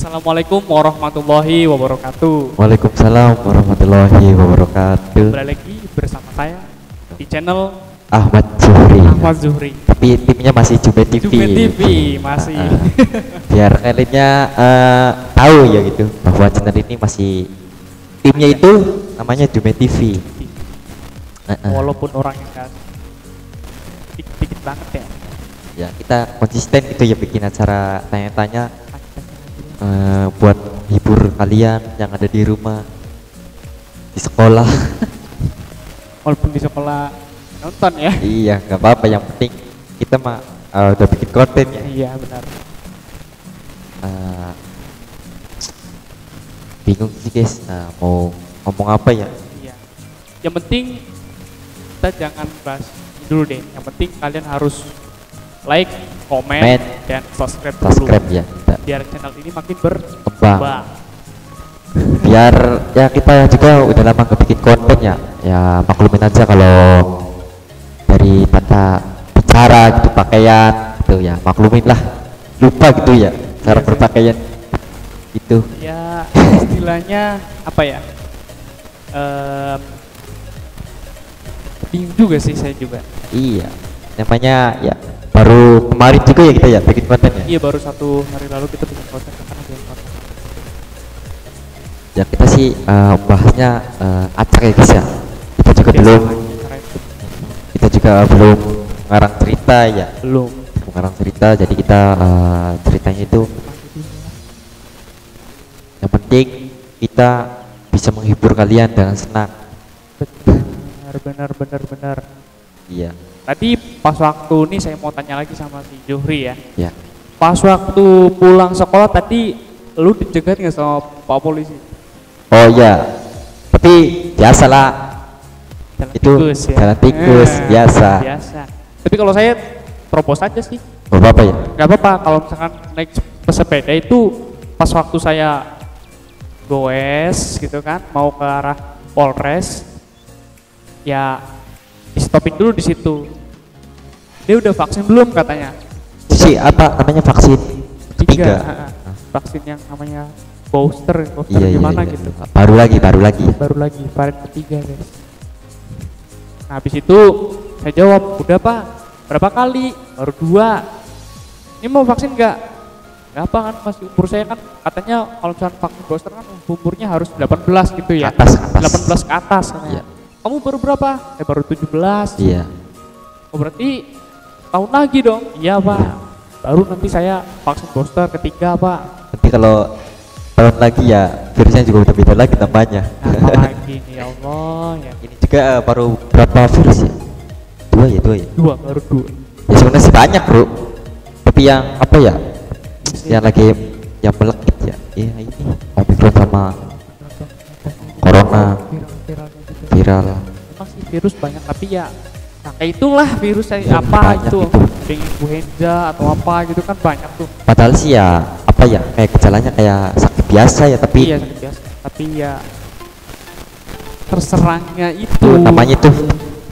Assalamualaikum warahmatullahi wabarakatuh. Waalaikumsalam warahmatullahi wabarakatuh. Kembali lagi bersama saya di channel Ahmad Zuhri. Ahmad Zuhri. Tapi timnya masih Jume TV. Jume TV masih. Biar kaliannya tahu ya gitu bahwa channel ini masih timnya itu namanya Jume TV. Walaupun orangnya kan dikit-dikit banget ya. Ya kita konsisten gitu ya bikin acara tanya-tanya buat hibur kalian yang ada di rumah, di sekolah. Walaupun di sekolah nonton ya. Iya, nggak apa-apa, yang penting kita mah udah bikin konten ya. Iya benar. Bingung sih guys, mau ngomong apa ya? Iya. Yang penting kita jangan bahas ini dulu deh. Yang penting kalian harus like, komen, dan subscribe dulu. Ya. Biar channel ini makin Kembang. berkembang. Biar ya kita juga udah lama nggak bikin konten ya. Ya maklumin aja kalau dari tata bicara gitu, pakaian gitu ya, maklumin lah. Lupa gitu ya cara berpakaian itu. Ya istilahnya apa ya? Bingung juga sih saya juga. Iya, namanya ya baru kemarin juga ya kita ya bikin konten ya. Iya baru 1 hari lalu kita bikin konten karena bikin konten. Ya kita sih bahasnya acak ya guys ya. Kita juga Biasa belum aja, cara itu. kita juga belum ngarang cerita ya. Belum. Ngarang cerita, jadi kita ceritanya itu yang penting kita bisa menghibur kalian dengan senang. Benar. Iya. Tadi pas waktu ini saya mau tanya lagi sama si Johri ya. Ya. Pas waktu pulang sekolah tadi lu dicegat nggak sama Pak Polisi? Oh iya. Tapi biasalah. Jalan Itu tikus ya. jalan tikus, biasa. Biasa. Tapi kalau saya terobos aja sih. Gak apa-apa ya. Gak apa-apa kalau misalkan naik pesepeda itu pas waktu saya goes gitu kan mau ke arah Polres ya di stopin dulu di situ. Dia udah vaksin belum katanya? Si apa namanya vaksin? Ketiga. Vaksin yang namanya booster Iya, gimana iya. gitu. Baru lagi. Baru lagi varian ketiga guys. Nah habis itu saya jawab udah Pak, berapa kali? Baru 2. Ini mau vaksin nggak? Nggak apa kan masih umur saya kan katanya kalau misalnya vaksin booster kan umurnya harus 18 gitu ya. Atas. 18 ke atas katanya. Iya. Kamu baru berapa? Baru 17. Iya. Oh berarti tahun lagi dong? Iya Pak. Baru nanti saya vaksin booster ketiga Pak. Nanti kalau tahun lagi ya virusnya juga udah beda lagi namanya. Apa lagi nih ya Allah ya. Ini juga baru berapa virus ya? Dua ya. Baru 2. Ya sebenarnya sih banyak bro. Tapi yang apa ya? Yang lagi yang melekit ya. Iya ini Omicron sama Corona viral. Memang sih virus banyak tapi ya nah kayak itulah virus Ya, apa banyak itu itu. kayak influenza atau apa gitu kan banyak tuh. Padahal sih ya apa ya kayak gejalanya kayak sakit biasa ya, tapi Iya sakit biasa tapi ya terserangnya itu itu namanya tuh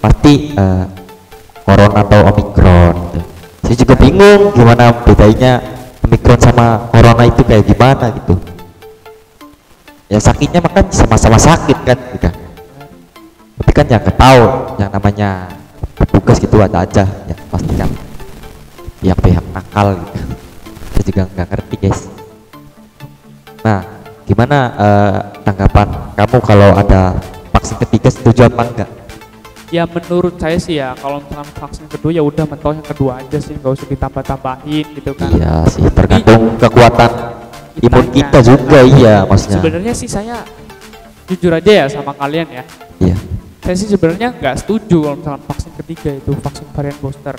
pasti Corona atau Omicron gitu. Saya juga bingung gimana bedanya Omicron sama Corona itu kayak gimana gitu. Ya sakitnya makan sama-sama sakit kan gitu. Tapi kan yang nggak tahu yang namanya petugas gitu ada aja ya pasti kan pihak-pihak nakal gitu. Saya juga nggak ngerti guys. Nah gimana tanggapan kamu kalau ada vaksin ketiga, setuju apa enggak? ya menurut saya sih ya kalau misalkan vaksin kedua ya udah mentok yang kedua aja sih nggak usah ditambah-tambahin gitu kan. Iya sih, tergantung kekuatan imun kita juga. Iya maksudnya. Sebenarnya sih saya jujur aja ya sama kalian ya. Iya. Saya sih sebenarnya nggak setuju kalau misalkan vaksin ketiga itu vaksin varian booster.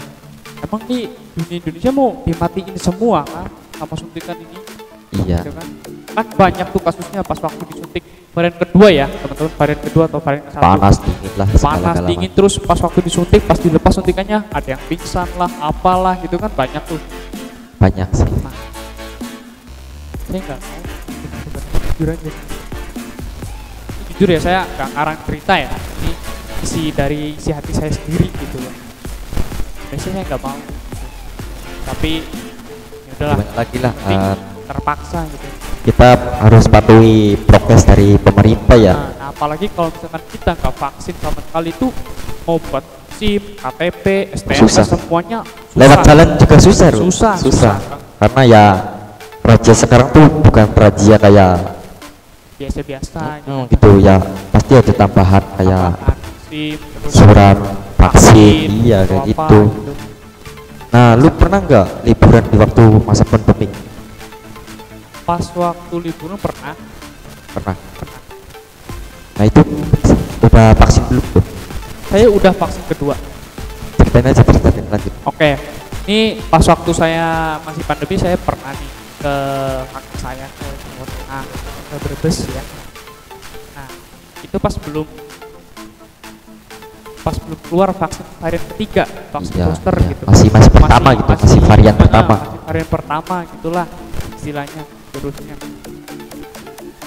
Emang nih dunia Indonesia mau dimatiin semua kan sama suntikan ini? Iya. Gitu kan? Kan banyak tuh kasusnya pas waktu disuntik varian kedua ya teman-teman, varian kedua atau varian ke-1. Panas dingin lah. Panas dingin terus pas waktu disuntik pas dilepas suntikannya ada yang pingsan lah apalah gitu kan banyak tuh. Banyak sih. Nah, saya nggak mau jujur aja. Jujur ya saya nggak ngarang cerita ya ini isi hati saya sendiri gitu loh. Biasanya saya nggak mau tapi ya udahlah Gimana lagi lah, tapi terpaksa gitu. kita harus patuhi prokes dari pemerintah ya. Nah, apalagi kalau misalkan kita nggak vaksin sama sekali tuh mau buat SIM, KTP, STNK Susah. semuanya susah. Lewat jalan juga susah, Ru. Susah. Karena ya razia sekarang tuh bukan razia kayak Biasa-biasa gitu ya, pasti ada tambahan kayak Tambahan SIM, terus surat vaksin, iya atau kayak apa gitu. Nah, lu pernah nggak liburan di waktu masa pandemi? Pas waktu liburan pernah. Pernah. Nah itu udah vaksin belum tuh? Saya udah vaksin kedua. Ceritain lanjut. Oke, ini pas waktu saya masih pandemi saya pernah nih ke kakak saya ke Jawa Tengah, ke Brebes ya. Nah, itu pas belum keluar vaksin varian ketiga, vaksin Iya, booster iya. gitu. Masih pertama gitu, masih varian pertama. Masih varian pertama gitulah istilahnya virusnya.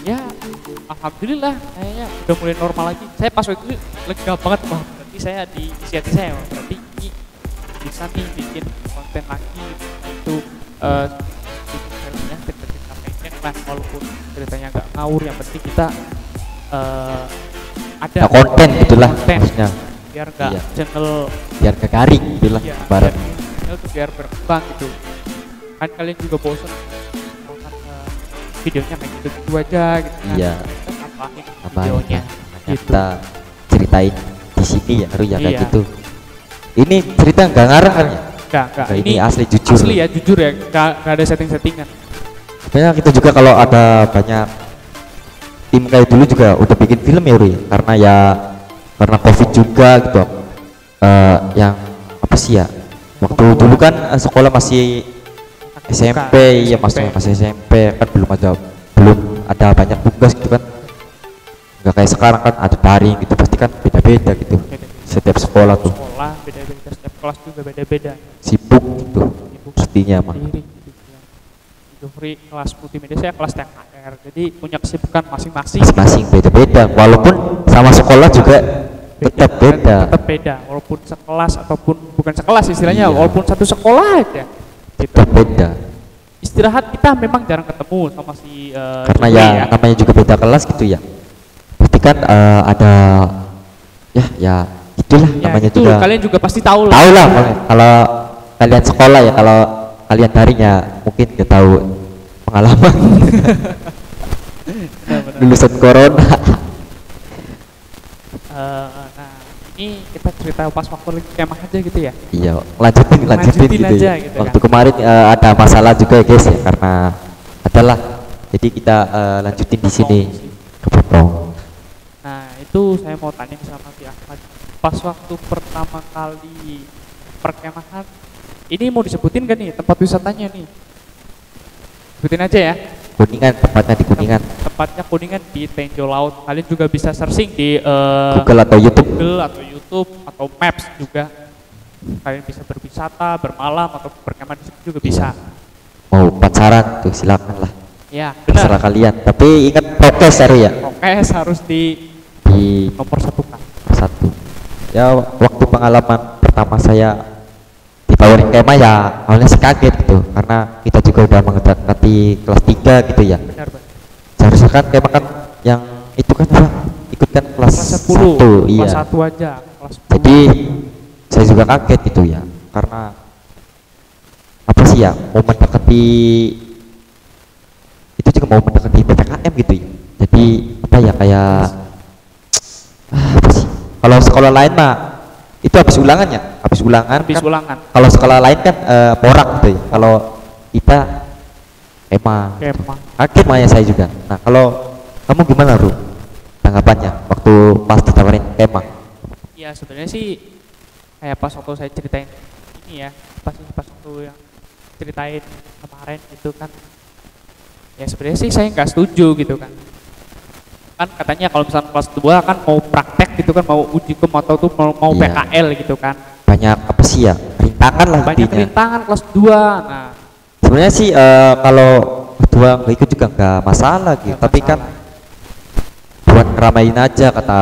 Ya, alhamdulillah kayaknya udah mulai normal lagi. Saya pas waktu itu lega banget, wah berarti saya di inisiatif saya, berarti ini bisa nih bikin konten lagi itu cerita pendek lah, walaupun ceritanya nggak ngawur, yang penting kita ada Nah, konten gitulah konten, maksudnya. biar nggak Iya. channel Biar ke garing gitulah iya, ibarat. biar berkembang gitu. Kan kalian juga bosan videonya kayak gitu aja gitu kan. Iya. Kita tambahin Tambahin videonya ya. Makanya gitu. kita ceritain di sini ya, Ru ya kayak Iya. gitu. Ini cerita nggak ngarang kan ya? Enggak, Nah, ini asli jujur. Asli ya, jujur ya, nggak ada setting-settingan. Sebenarnya kita juga kalau ada banyak tim kayak dulu juga udah bikin film ya, Ru ya. Karena COVID juga gitu. Yang apa sih ya? Waktu dulu kan sekolah masih SMP ya, masih SMP kan belum ada banyak tugas gitu kan, nggak kayak sekarang kan ada daring gitu, pasti kan beda-beda gitu. Setiap sekolah tuh Sekolah beda-beda, setiap kelas juga beda-beda. sibuk gitu pastinya mah. Sendiri gitu ya. Jufri kelas multimedia, saya kelas TKR, jadi punya kesibukan masing-masing. Masing-masing beda-beda, walaupun sama sekolah juga tetap beda. Tetap beda, walaupun sekelas ataupun bukan sekelas istilahnya, Iya. walaupun satu sekolah aja. Gitu. Tetap beda Istirahat kita memang jarang ketemu sama si karena Jufri ya namanya juga beda kelas gitu ya, pasti kan ada ya itulah Ya, namanya itu juga. kalian juga pasti tahu lah. Tahu lah kalau kalian sekolah ya, kalau kalian daring ya mungkin nggak tahu pengalaman Benar-benar. lulusan corona. Nah, ini kita cerita pas waktu lagi kemah aja gitu ya. Iya, lanjutin Lanjutin gitu aja ya. gitu Waktu kan. kemarin ada masalah juga ya guys ya, karena adalah jadi kita lanjutin di sini kepotong. Nah, itu saya mau tanya sama si Ahmad. Pas waktu pertama kali perkemahan, ini mau disebutin gak nih tempat wisatanya nih? Sebutin aja ya. Kuningan, tempatnya di Kuningan. Tempatnya Kuningan di Tenjo Laut. Kalian juga bisa searching di Google atau YouTube. Google atau YouTube atau Maps juga. Kalian bisa berwisata, bermalam atau berkemah di situ juga bisa. Mau pacaran tuh silakan lah, Ya, terserah benar. kalian. Tapi ingat prokes ya. Prokes harus di Di nomor satu kan. satu. Ya waktu pengalaman pertama saya ditawarin kemah ya awalnya sih kaget gitu, karena kita juga udah mendekati kelas 3 gitu ya. Benar, benar. Seharusnya kan kemah kan yang itu kan apa, ikut kan kelas Kelas 10, 1, iya. kelas 1 aja, kelas 10. Jadi saya juga kaget gitu ya, karena apa sih ya, mau mendekati itu juga mau mendekati PPKM gitu ya. Jadi apa ya, kayak apa sih, kalau sekolah lain mah itu habis ulangan ya, habis ulangan habis kan. ulangan. Kalau sekolah lain kan porak gitu ya, kalau kita emang Kemah. kaget mah ya saya juga. Nah kalau kamu gimana, Ru, tanggapannya waktu pas ditawarin kemah? Ya sebenarnya sih kayak pas waktu saya ceritain ini ya, pas waktu yang ceritain kemarin gitu kan, ya sebenarnya sih saya nggak setuju gitu kan. Kan katanya kalau misalnya kelas 2 kan mau praktek gitu kan, mau uji kem atau tuh mau Iya. PKL gitu kan, Banyak apa sih ya, rintangan lah banyak intinya. rintangan kelas 2. Nah, Sebenarnya sih kalau kedua nggak ikut juga nggak masalah gitu, nggak tapi kan masalah. buat ngeramain aja kata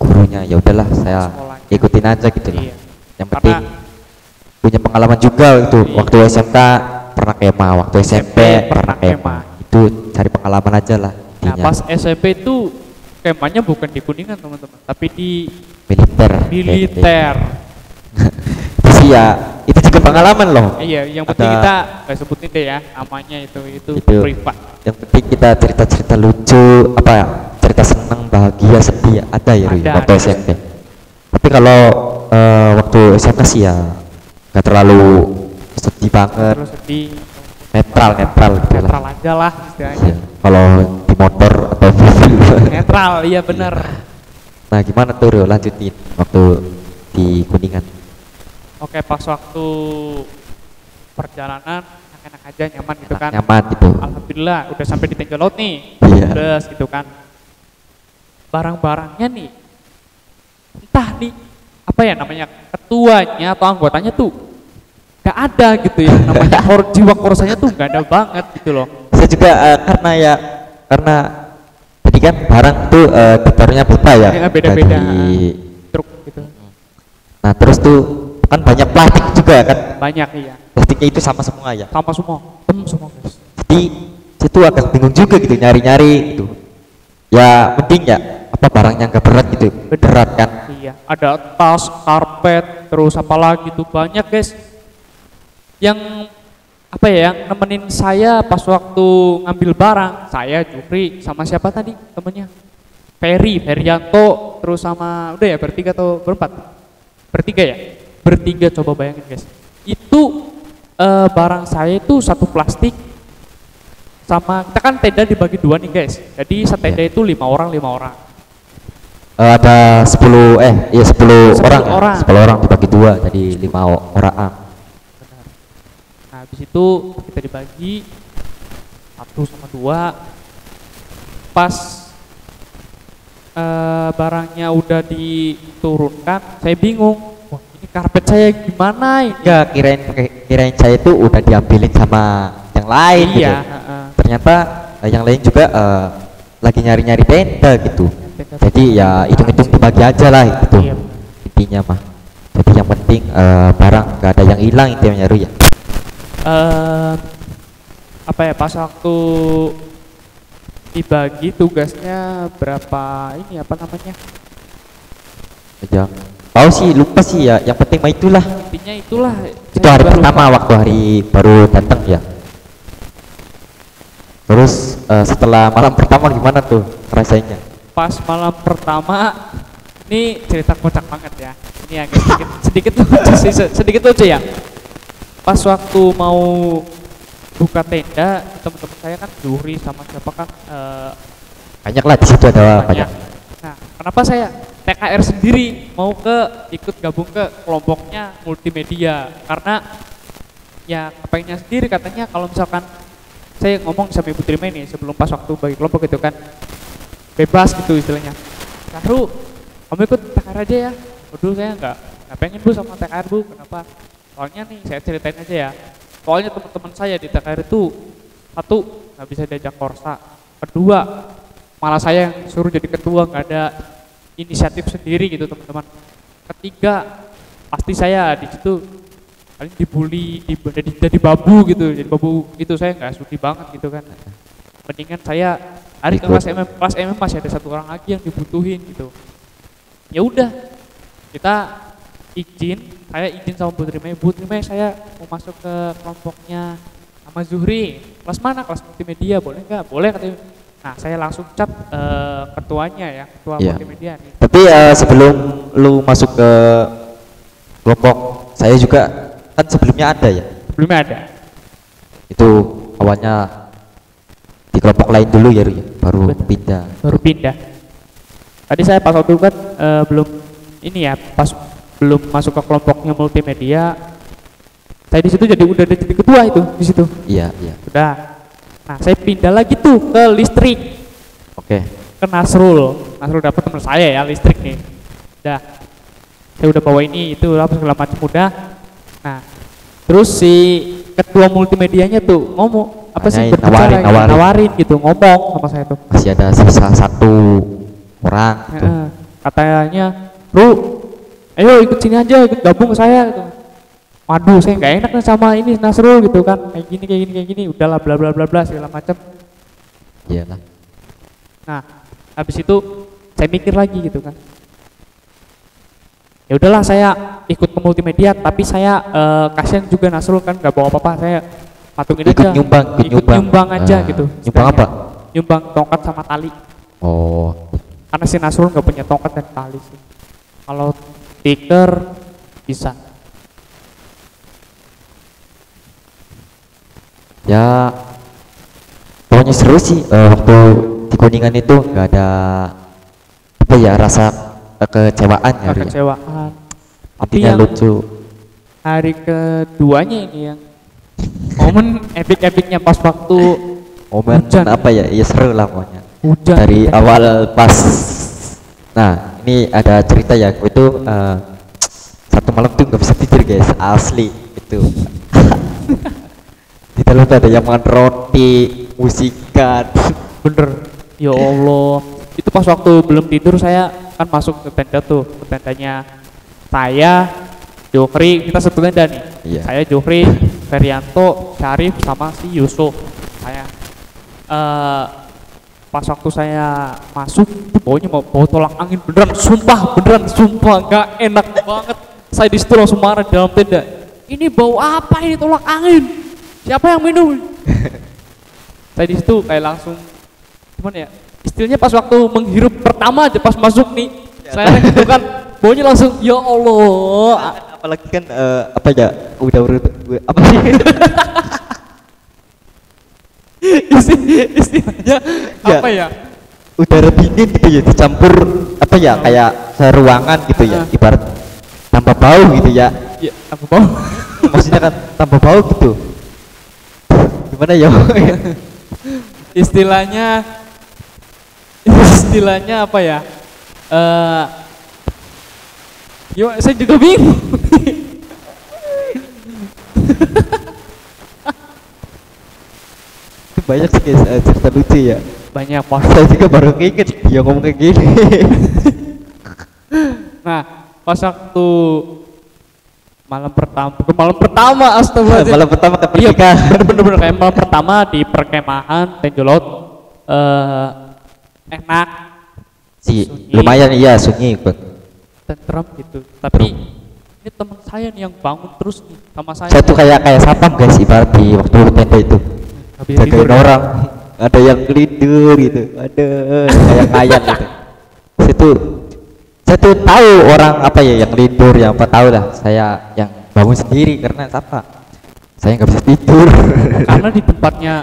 gurunya, ya udahlah saya Sekolahnya. ikutin aja gitu lah. Iya. Yang penting punya pengalaman juga itu, Iya. waktu SMK pernah kemah, waktu SMP pernah kemah gitu. itu cari pengalaman aja lah Nah intinya. pas SMP itu kemahnya bukan di Kuningan teman-teman, tapi di Militer. militer. Itu sih ya, itu juga pengalaman loh. Iya, yang penting Ada- kita nggak sebutin deh ya namanya itu Itu. privat. Yang penting kita cerita-cerita lucu, apa ya, cerita senang, bahagia, sedih ada ya Ru, Ada, waktu ada. SMP. Tapi kalau waktu SMA sih ya nggak terlalu sedih banget, Terus sedih, netral gitu lah. netral aja lah istilahnya. Iya, kalau di motor atau mobil. Netral, iya bener. Nah gimana tuh Ru, lanjutin waktu di Kuningan. Oke, pas waktu perjalanan enak-enak aja, nyaman gitu kan. Nyaman gitu. Alhamdulillah udah sampai di Tenjolot nih. Iya. Udah gitu kan. Barang-barangnya nih entah nih apa ya namanya, ketuanya atau anggotanya tuh gak ada gitu ya, namanya jiwa korsanya tuh gak ada banget gitu loh. Saya juga karena tadi kan barang tuh detailnya beda ya. Ya, beda-beda. Dari- Truk gitu. Nah terus tuh kan banyak plastik juga kan, Banyak iya. plastiknya itu sama semua ya. Sama semua. Semua guys. Jadi saya tuh agak bingung juga gitu nyari-nyari gitu. Ya mending ya apa barangnya nggak berat gitu, berat kan. Iya, ada tas, karpet, terus apa lagi tuh banyak guys. Yang apa ya, yang nemenin saya pas waktu ngambil barang, saya Jupri sama siapa tadi temennya? Ferianto, terus sama udah ya bertiga atau berempat? Bertiga ya? Bertiga, coba bayangin guys. Itu barang saya itu satu plastik sama, kita kan tenda dibagi dua nih guys. Jadi setenda itu 5 orang. Ada 10 iya 10 orang, ya. orang. 10 orang dibagi dua jadi 5 orang. Benar. Nah, habis itu kita dibagi 1 sama 2. Pas barangnya udah diturunkan, saya bingung. Wah, ini karpet saya gimana ini? Enggak, kirain saya tuh udah diambilin sama yang lain Iya, gitu. Ternyata yang lain juga lagi nyari-nyari tenda gitu. Tenda. Jadi ya hitung-hitung dibagi aja lah gitu. Iya. Intinya mah. Jadi yang penting barang gak ada yang hilang intinya Ru ya. Apa ya, pas waktu dibagi tugasnya berapa ini apa namanya? Aja. Tahu sih lupa sih ya. Yang penting mah itulah. Intinya itulah. Itu saya hari juga pertama lupa. waktu hari baru datang ya. Terus setelah malam pertama gimana tuh rasanya? Pas malam pertama, ini cerita kocak banget ya. Ini agak sedikit lucu sih, sedikit lucu ya. Pas waktu mau buka tenda, teman-teman saya kan Juri sama siapa kan Banyak lah di situ ada banyak. Nah, kenapa saya TKR sendiri mau ikut gabung ke kelompoknya multimedia? Karena ya kepengennya sendiri katanya kalau misalkan saya ngomong sama Ibu Trima ini sebelum pas waktu bagi kelompok gitu kan, bebas gitu istilahnya. Lalu kamu ikut TKR aja ya. Dulu saya nggak pengen Bu sama TKR Bu. Kenapa? Soalnya nih saya ceritain aja ya. Soalnya teman-teman saya di TKR itu, satu nggak bisa diajak korsa, kedua malah saya yang suruh jadi ketua, nggak ada inisiatif sendiri gitu teman-teman. Ketiga pasti saya di situ paling dibully, jadi babu gitu, jadi babu itu saya nggak sudi banget gitu kan. Mendingan saya hari ke kelas MM masih ada 1 orang lagi yang dibutuhin gitu. Ya udah, kita saya izin sama Bu Trimay, saya mau masuk ke kelompoknya sama Zuhri. Kelas mana? Kelas multimedia, boleh nggak? Boleh katanya. Nah, saya langsung cat ketuanya ya, ketua multimedia nih. Tapi sebelum lu masuk ke kelompok saya juga kan sebelumnya ada ya. Sebelumnya ada. Itu awalnya di kelompok lain dulu ya, Ru, ya? Baru pindah. Baru pindah. Tadi saya pas waktu kan belum ini ya, pas belum masuk ke kelompoknya multimedia, saya di situ udah jadi ketua itu di situ. Iya. Udah. Nah, saya pindah lagi tuh ke listrik. Oke. Ke Nasrul dapat teman saya ya, listrik nih. Udah. Saya udah bawa ini itu apa segala macam udah. Nah, terus si ketua multimedianya tuh ngomong apa sih, Nanyain, berbicara nawarin gitu, ngomong sama saya tuh. Masih ada sisa 1 orang tuh. Katanya, "Ru, ayo ikut sini aja, ikut gabung ke saya," gitu. Waduh, saya nggak enak nih sama ini Nasrul gitu kan, kayak gini, udahlah bla bla bla bla segala macam. Iyalah. Nah, habis itu saya mikir lagi gitu kan. Ya udahlah saya ikut ke multimedia, tapi saya kasihan juga Nasrul kan nggak bawa apa-apa, saya patungin Ikut aja. nyumbang, ikut nyumbang aja Ah, gitu. nyumbang apa? Nyumbang tongkat sama tali. Oh, Karena si Nasrul nggak punya tongkat dan tali sih. Kalau tiker bisa. ya pokoknya seru sih waktu di Kuningan itu nggak ada apa ya rasa kekecewaan ya, Ri. Kekecewaan. Tapi Intinya yang lucu. hari keduanya ini yang momen epic-epicnya pas waktu Momen hujan. apa ya? Ya seru lah pokoknya. Hujan. Dari awal pas. Nah, ini ada cerita ya. Gue itu satu malam tuh nggak bisa tidur guys, asli itu. Di dalam tuh ada yang makan roti, musikan. Bener. Ya Allah. Itu pas waktu belum tidur saya kan masuk ke tenda tuh, ke tendanya saya, Johri, kita satu tenda nih. Iya. Saya, Johri, Ferianto, Syarif sama si Yusuf. Saya pas waktu saya masuk itu baunya mau bau tolak angin beneran sumpah nggak enak banget. Saya di situ langsung marah di dalam tenda, ini bau apa ini, tolak angin, siapa yang minum? Saya di situ kayak langsung gimana ya istilahnya, pas waktu menghirup pertama aja pas masuk nih saya gitu kan baunya langsung ya Allah. Apalagi kan apa ya? Udah apa sih? Istilahnya Ya. apa ya, Udara dingin gitu ya dicampur apa ya kayak seruangan gitu ya, ibarat tambah bau gitu ya. ya apa bau. Maksudnya kan tambah bau gitu. Gimana ya? istilahnya apa ya, saya juga bingung. Banyak sih guys cerita lucu ya. Banyak pas. Saya juga baru inget dia ngomong kayak gini. Nah pas waktu malam pertama astagfirullahaladzim. Malam pertama ke Iya pernikahan. bener kayak malam pertama di perkemahan Tenjolot, enak, Si sunyi, lumayan iya sunyi ikut. tentrem gitu. Tapi ini teman saya nih yang bangun terus nih sama saya. Saya tuh kayak satpam guys, ibarat di waktu tenda itu Nggak bisa tidur jagain ya. orang. Ada yang tidur gitu, ada kayak ngayal gitu. Saya tuh tahu orang apa ya yang tidur, yang apa tahu lah. Saya yang bangun sendiri karena apa? Saya nggak bisa tidur. Karena di tempatnya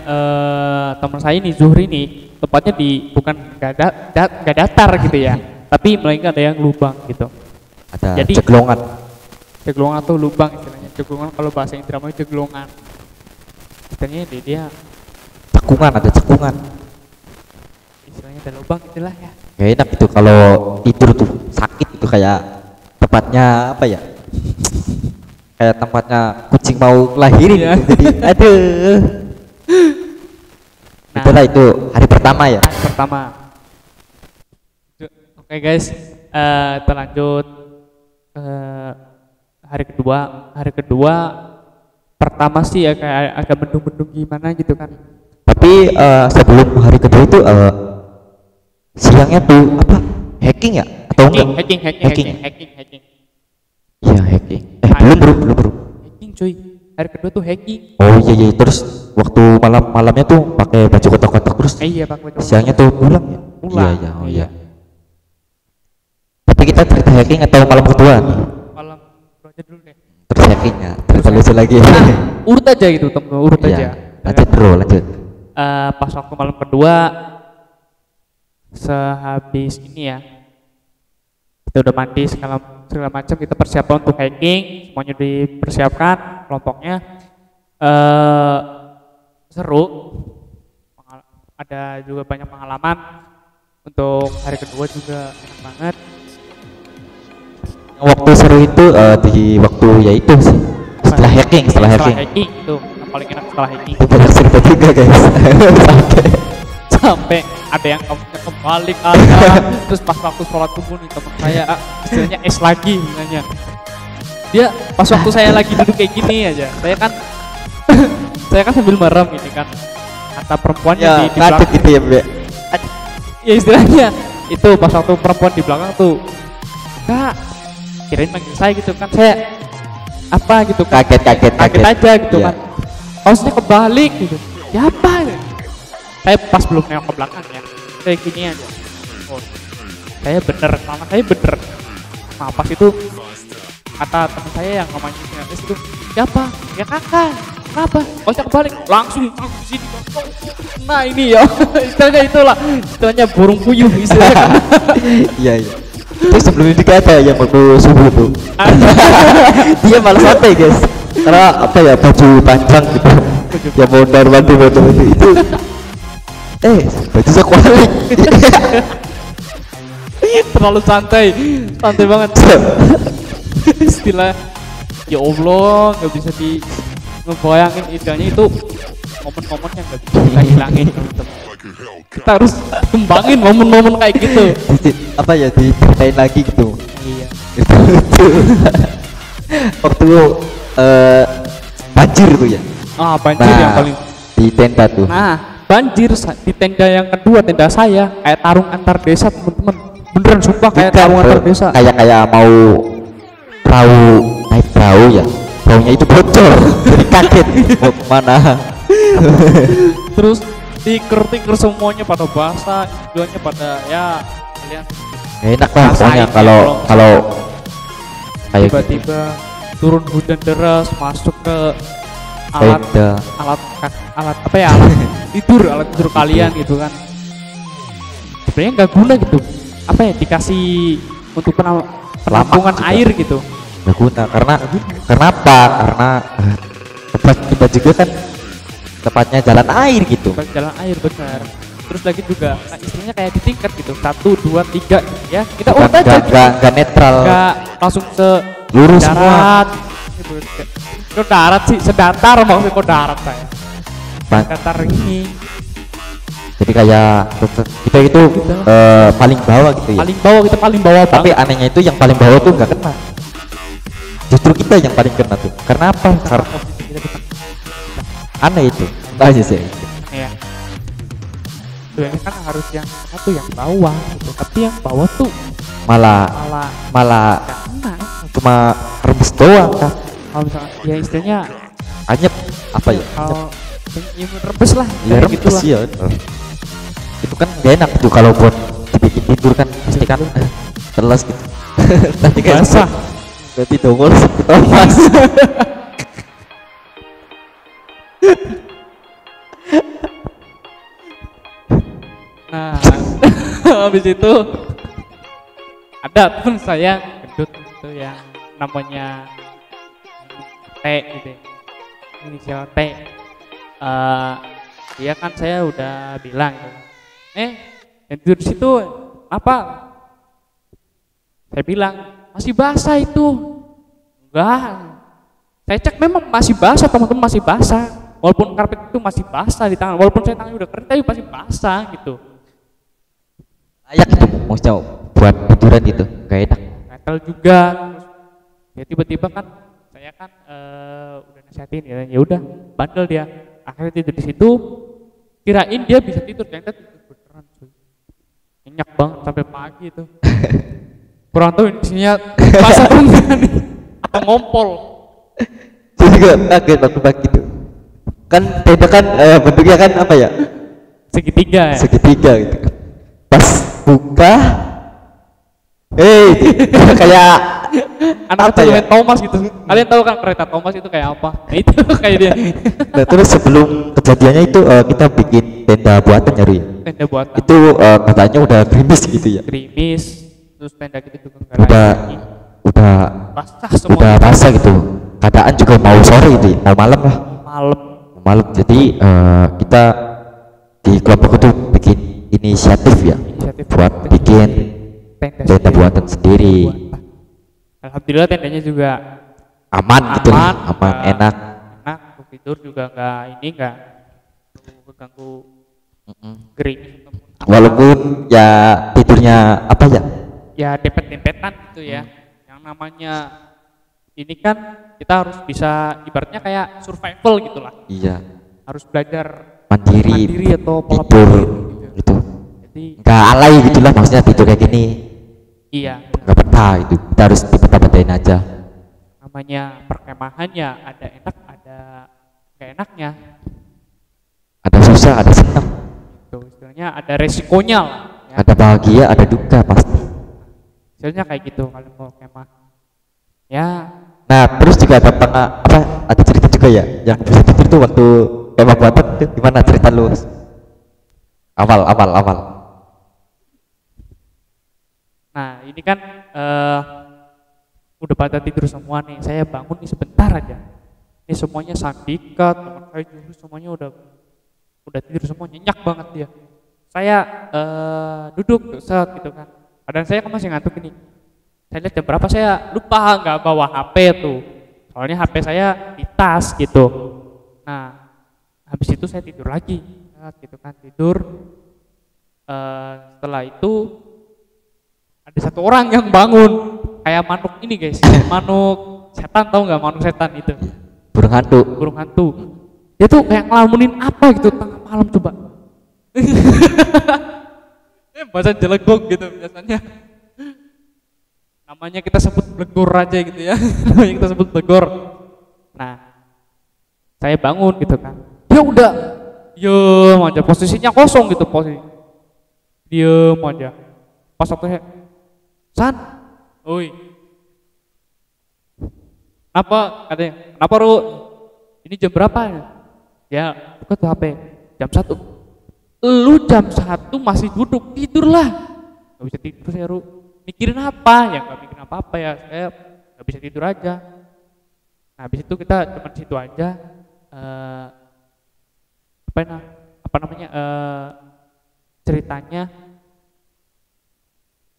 teman saya nih Zuhri nih, tempatnya di bukan nggak datar gitu ya, tapi melainkan ada yang lubang gitu. Ada Jadi- ceklongan. Ceglongan tuh lubang istilahnya. Ceglongan kalau bahasa Indramayu ceglongan. Istilahnya dia Cekungan, ada cekungan. istilahnya ada lubang itulah ya. Gak enak itu kalau tidur tuh sakit itu kayak tempatnya apa ya? Kayak tempatnya kucing mau lahirin Iya. gitu. Jadi aduh. Nah. Itulah itu hari pertama ya. Hari pertama. Oke guys, kita lanjut ke hari kedua. Hari kedua pertama sih ya kayak agak mendung-mendung gimana gitu kan. Tapi sebelum hari kedua itu siangnya tuh apa? Hacking ya? Atau enggak? Hacking. Iya hacking. Belum bro. Hacking cuy. Hari kedua tuh hacking. Oh iya. Terus waktu malamnya tuh pakai baju kotak-kotak terus. Iya Pak. Siangnya tuh pulang ya? Pulang. Iya. Oh iya. Tapi kita cerita hacking atau malam kedua nih? Malam kedua aja dulu deh. Terus hacking ya? Terus lucu lagi. Urut aja gitu temen, urut Iya. aja. Lanjut bro, lanjut. Pas waktu malam kedua sehabis ini ya kita udah mandi segala macam, kita persiapan untuk hiking, semuanya dipersiapkan kelompoknya. Seru, ada juga banyak pengalaman. Untuk hari kedua juga enak banget. Waktu seru itu di waktu ya itu sih setelah hacking Itu yang paling enak setelah hacking. itu banyak cerita juga guys. Sampai ada yang kembali terus pas waktu sholat subuh nih teman saya istilahnya es lagi bilangnya, dia pas waktu saya lagi duduk kayak gini aja, saya kan sambil merem ini kan, kata perempuannya Ya, di ngaduk belakang. gitu ya, Mbak. Ya istilahnya itu pas waktu perempuan di belakang tuh, kak, kirain manggil saya gitu kan, saya apa gitu kan, Kaget. aja gitu Iya. kan, kaosnya kebalik gitu, siapa? Saya pas belum nengok ke belakang ya, saya gini aja, oh saya bener, mama saya bener. Nah pas itu kata teman saya yang namanya Sinetron itu, siapa? Ya kakak. Kenapa? Kaosnya kebalik. Langsung di sini. Nah ini ya, istilahnya itulah, istilahnya burung puyuh istilahnya. Iya. Terus sebelum itu ada yang waktu subuh tuh. Dia malah santai guys. Karena apa ya, baju panjang gitu. Ya mondar mandir itu. Baju sekolah. Terlalu santai banget. Istilah, ya Allah, nggak bisa ngebayangin istilahnya itu momen-momen yang nggak bisa kita hilangin. Kita harus kembangin momen-momen kayak gitu. Apa ya, diceritain lagi gitu. Iya. Itu waktu banjir tuh ya. Banjir yang paling. Di tenda tuh. Nah, banjir di tenda yang kedua, tenda saya kayak tarung antar desa teman-teman. Beneran sumpah kayak Bukan, tarung antar desa. kayak mau naik perahu ya, perahunya itu bocor. Jadi kaget mau kemana. Terus tikar semuanya pada basah, istilahnya pada ya kalian Gak enak lah pokoknya rasain kalau kayak tiba-tiba turun hujan deras masuk ke alat tenda. alat apa ya, alat tidur kalian gitu kan, sebenarnya nggak guna gitu, apa ya, dikasih untuk penampungan juga. air gitu. Nggak guna karena apa? Karena tempat kita juga kan tepatnya jalan air gitu. Jalan air benar. Terus lagi juga nah istilahnya kayak ditingkat gitu, 1, 2, 3 gitu ya, kita Bukan, urut aja gitu, nggak netral, nggak langsung lurus darat gitu. Kok darat sih, sedatar maksudnya, kok darat saya Bang. datar ini Jadi kayak kita itu paling bawah gitu ya. kita paling bawah Tapi banget. anehnya itu yang paling bawah tuh nggak kena. Justru kita yang paling kena tuh. Karena apa? Karena Posisi kita di tengah. aneh itu. Entah aja sih. Ya sebenarnya kan harus yang satu yang bawah gitu, tapi yang bawah tuh Malah malah nggak kena. cuma rebus doang kan. Kalau misalnya ya istilahnya Anyep apa ya? kalau ya rebus lah Ya kayak rebus gitulah. ya. Itu kan gak enak tuh kalau buat dibikin tidur kan pasti kan telas gitu. Nanti kan Basah. berarti dongol mas. Nah, habis itu ada teman saya gendut itu yang namanya T gitu, inisial T. Dia kan saya udah bilang gitu, yang tidur di situ apa? Saya bilang masih basah itu. Enggak. Saya cek memang masih basah, teman-teman, masih basah. Walaupun karpet itu masih basah di tangan, walaupun saya tangannya udah kering tapi masih basah gitu. Layak gitu maksudnya buat tiduran gitu. Gak enak. Gatel juga. Terus ya tiba-tiba kan saya kan udah nasihatin ya udah bandel dia. Akhirnya tidur di situ. Kirain dia bisa tidur, ternyata tidur beneran cuy. Nyenyak banget sampai pagi itu. Kurang tahu isinya basah atau enggak nih, atau ngompol. Saya juga kaget waktu pagi itu. Kan tenda kan bentuknya kan apa ya? Segitiga ya. Segitiga gitu. Pas buka, kayak Anak apa kecil ya? main Thomas gitu. Kalian tahu kan kereta Thomas itu kayak apa? Nah itu kayak dia. Nah terus sebelum kejadiannya itu kita bikin tenda buatan nyari. Tenda buatan. Itu katanya udah gerimis gitu ya. Gerimis, terus tenda kita juga nggak Udah lagi. udah Basah semua. udah basah gitu. Keadaan juga mau sore gitu ya, mau malam lah. Malam. Malam. Jadi kita di kelompok itu bikin inisiatif ya, Inisiatif buat bikin tenda buatan sendiri. Alhamdulillah tendanya juga Aman gitu lah, aman, nggak enak. enak, untuk tidur juga nggak keganggu gerimis ataupun apa. Walaupun ya tidurnya apa ya? Ya dempet-dempetan gitu ya. Yang namanya ini kan kita harus bisa ibaratnya kayak survival gitulah. Iya. Harus belajar mandiri atau pola tidur pikir gitu. Jadi Nggak alay gitulah maksudnya tidur kayak gini. iya, Nggak betah itu. Kita harus dibetah-betahin aja. namanya perkemahan ya ada enak ada nggak enaknya. Ada susah, ada senang, Itu istilahnya ada resikonya lah. Ya. ada bahagia, ada duka pasti. Istilahnya kayak gitu kalau mau kemah. Ya, Nah, terus juga ada ada cerita juga ya yang bisa tidur tuh waktu kemah Batak itu gimana cerita lu? Awal. nah ini kan udah pada tidur semua nih. Saya bangun nih sebentar aja. Ini semuanya Sandika, teman saya juga semuanya udah tidur semua nyenyak banget dia. Saya duduk set gitu kan. Padahal saya kan masih ngantuk ini. Saya lihat jam berapa saya lupa nggak bawa HP tuh. Soalnya HP saya di tas gitu. Nah, habis itu saya tidur lagi, gitu kan tidur. Setelah itu ada satu orang yang bangun kayak manuk ini guys, manuk setan, tahu nggak manuk setan itu? Burung hantu. Burung hantu. Dia tuh kayak ngelamunin apa gitu tengah malam coba. Bahasa jelegok gitu biasanya. Namanya kita sebut blegor aja gitu ya. Namanya kita sebut blegor. Nah, saya bangun gitu kan. Dia udah diem aja, posisinya kosong gitu posisi. Diem aja. Pas waktu saya, San, oi. Apa katanya? Kenapa Ru? Ini jam berapa ya? Ya, buka tuh HP. Jam 1. Lu jam 1 masih duduk, tidurlah. Gak bisa tidur saya Ru. Mikirin apa? Ya gak mikirin apa-apa ya. Saya gak bisa tidur aja. Nah, habis itu kita cuma di situ aja. Apa namanya? Ceritanya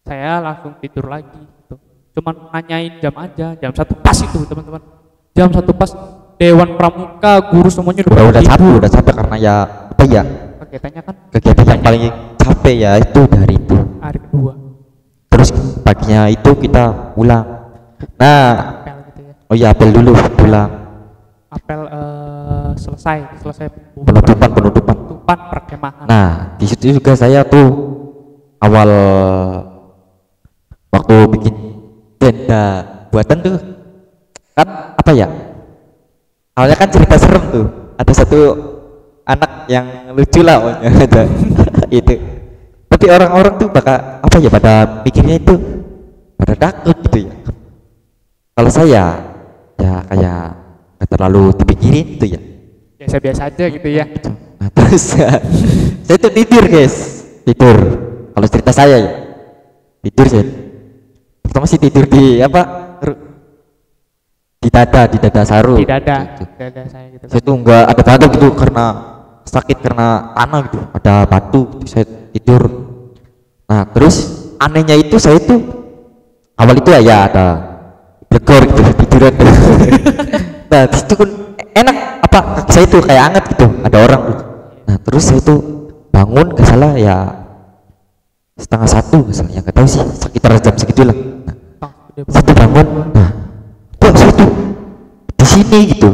saya langsung tidur lagi gitu. Cuman nanyain jam aja, jam 1 pas itu teman-teman. Jam 1 pas Dewan Pramuka, guru semuanya udah capek karena ya apa ya? Kegiatannya kan Kegiatan yang paling capek ya itu dari itu. hari kedua. Terus paginya itu kita pulang. Nah, Apel gitu ya. oh iya apel dulu pulang. Apel selesai Penutupan. perkemahan. Nah, di situ juga saya tuh awal waktu bikin tenda buatan tuh kan apa ya? Awalnya kan cerita serem tuh. Ada satu anak yang lucu lah pokoknya ada itu. Tapi orang-orang tuh bakal apa ya pada pikirnya itu pada takut gitu ya. Kalau saya ya kayak nggak terlalu dipikirin gitu ya. Biasa-biasa aja gitu ya. Nah, terus ya, saya tuh tidur guys, tidur. Kalau cerita saya ya tidur saya. Pertama sih tidur di apa? Di dada saru. Di dada saya gitu. Saya tuh nggak ada batu gitu karena sakit karena tanah gitu, ada batu gitu, saya tidur. Nah terus anehnya itu saya tuh awal itu ya ada blegor gitu tiduran. Nah itu kan enak apa kaki saya tuh kayak anget gitu, ada orang tuh. Nah terus saya tuh bangun nggak salah ya 12:30 misalnya, nggak tahu sih sekitar jam segitulah. Nah, saya tuh bangun, nah kok saya tuh di sini gitu,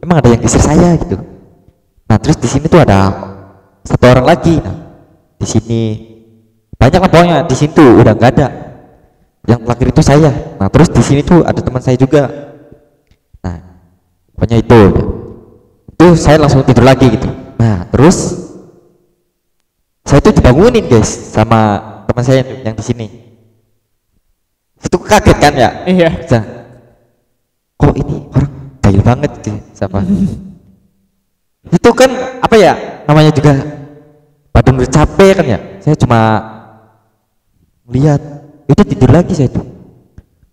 emang ada yang geser saya gitu. Nah terus di sini tuh ada satu orang lagi. Nah di sini banyak lah pokoknya, di sini tuh udah nggak ada. Yang terakhir itu saya. Nah terus di sini tuh ada teman saya juga. Nah pokoknya itu saya langsung tidur lagi gitu. Nah terus saya tuh dibangunin guys sama teman saya yang di sini. Itu kaget kan ya? Iya. Nah, kok ini orang jahil banget gitu siapa? Itu kan apa ya namanya juga badan udah capek kan ya. Saya cuma melihat itu tidur lagi saya tuh.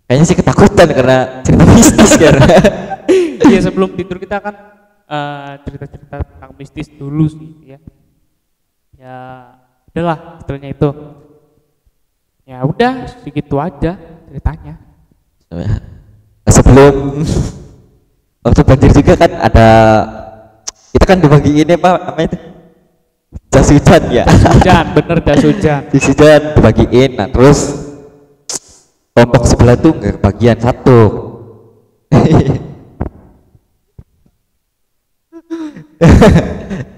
Kayaknya sih ketakutan karena cerita mistis kan. Iya sebelum tidur kita kan cerita-cerita tentang mistis dulu sih ya. Ya udahlah istilahnya itu. Ya udah segitu aja ceritanya. Sebelum waktu banjir juga kan ada kita kan dibagiin apa namanya itu jas hujan ya. Hujan bener jas hujan. Jas hujan dibagiin. Nah terus kelompok sebelah tuh nggak kebagian satu.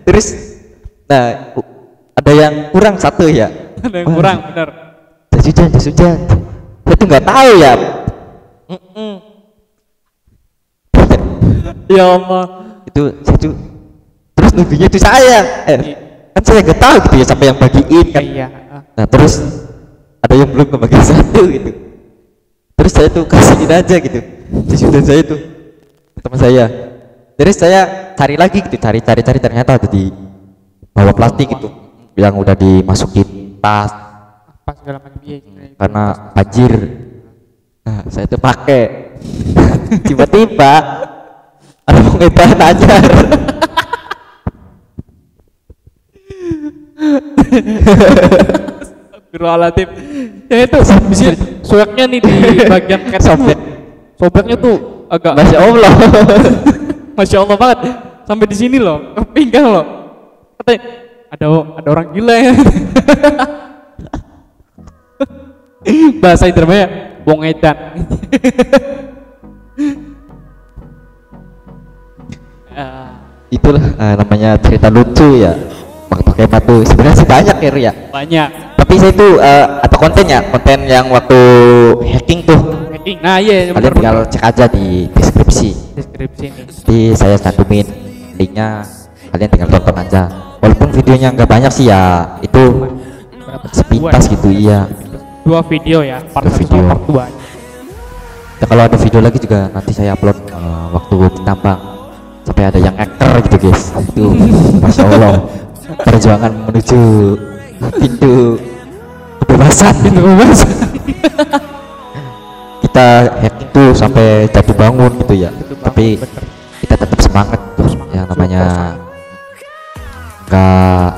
Terus Nah, ada yang kurang satu ya. Ada yang kurang, bener. Jas hujan. Saya tuh nggak tahu ya. Ya Allah. Itu saya tuh terus nuduhnya itu saya. Kan saya nggak tahu gitu ya sampai yang bagiin kan. Iya. Nah terus ada yang belum kebagi satu gitu. Terus saya tuh kasihin aja gitu. Jas hujan saya tuh teman saya. Terus saya cari lagi gitu, cari ternyata ada di bawah plastik gitu yang udah dimasukin tas Apa segala macam iya. karena banjir. Nah, saya tuh pakai. Tiba-tiba ada pengebahan aja. Astagfirullahaladzim. Ya itu sueknya nih di bagian sobek. Sobeknya tuh agak Masya Allah. Masya Allah banget. Sampai di sini loh, ke pinggang loh. Katanya ada orang gila ya. Bahasa Indonesia wong edan. Itulah namanya cerita lucu ya. Pakai batu sebenarnya sih banyak ya. Banyak. Tapi saya itu ada konten yang waktu hacking tuh. Hacking. Nah iya. Kalian tinggal cek aja di deskripsi. Deskripsi nih. Jadi saya cantumin linknya. Kalian tinggal tonton aja. Walaupun videonya nggak banyak sih ya. Itu sepintas gitu iya. 2 video ya. Part 1 video. sama part 2. Ya, kalau ada video lagi juga nanti saya upload waktu ditambang sampai ada yang actor gitu guys. Itu Masya Allah. Perjuangan menuju pintu kebebasan. Kita hacking tuh sampai jatuh bangun gitu ya. Tapi kita tetap semangat tuh. Yang namanya enggak,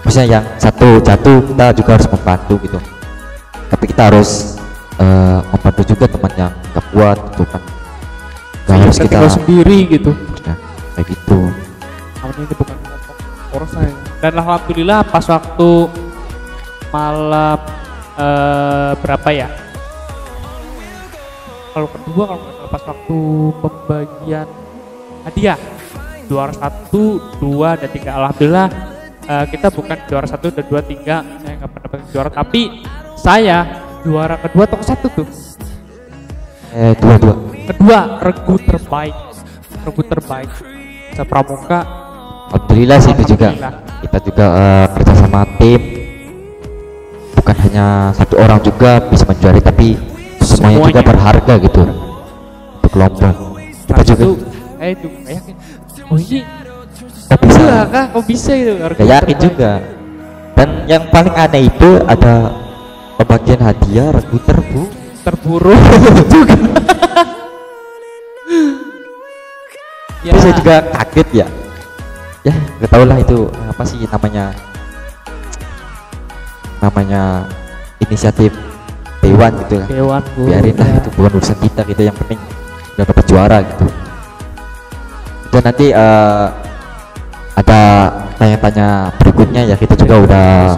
maksudnya yang satu jatuh kita juga harus membantu gitu. Tapi kita harus membantu juga teman yang gak kuat gitu kan. Gak harus kita sendiri gitu. Ya, kayak gitu. Namanya ini bukan poros saya. Dan alhamdulillah pas waktu malam berapa ya? Kalau kedua kalau nggak salah pas waktu pembagian hadiah juara 1, 2 dan 3 alhamdulillah kita bukan juara 1 dan 2, 3 saya nggak pernah dapat juara tapi saya juara kedua atau ke-1 tuh? Dua. Kedua regu terbaik sepramuka. Alhamdulillah sih itu juga. Kita juga kerja sama tim. Bukan hanya satu orang juga bisa menjuari tapi semuanya juga berharga gitu untuk kelompok. Kita juga itu nggak yakin. Oh ini kok bisa kah? Kok bisa itu? Gak yakin juga. Dan yang paling aneh itu ada pembagian hadiah regu terburuk juga. Ya. Saya juga kaget ya. Ya nggak tahu lah itu apa sih namanya inisiatif Dewan gitu lah. Dewan biarin lah itu bukan urusan kita gitu, yang penting udah dapat juara gitu. Dan nanti ada tanya-tanya berikutnya ya, kita juga udah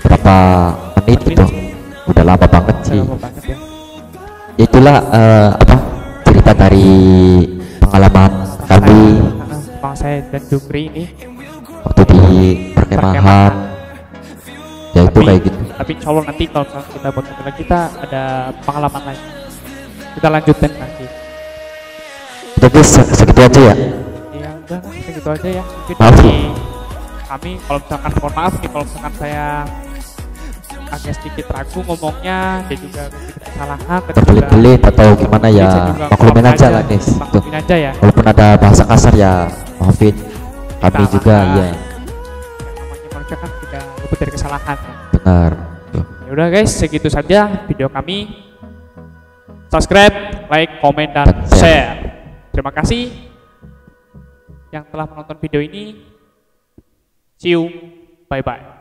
berapa menit gitu, udah lama banget sih. Ya itulah cerita dari pengalaman kami Bang saya dan Jupri ini waktu di perkemahan. Ya itu kayak gitu. Tapi insya Allah nanti kalau kita buat kita ada pengalaman lain, kita lanjutin nanti. Udah guys, segitu aja ya. Iya udah segitu aja ya. Mungkin Maaf dari ya. kami kalau misalkan mohon maaf nih kalau misalkan saya agak sedikit ragu ngomongnya dan juga sedikit kesalahan terbelit-belit atau gimana ya, maklumin aja lah guys. Maklumin aja ya. Walaupun ada bahasa kasar ya maafin kami juga ya. Namanya manusia kan tidak luput dari kesalahan. Benar. Ya udah guys, segitu saja video kami. Subscribe, like, komen dan share. Terima kasih yang telah menonton video ini. See you. Bye bye.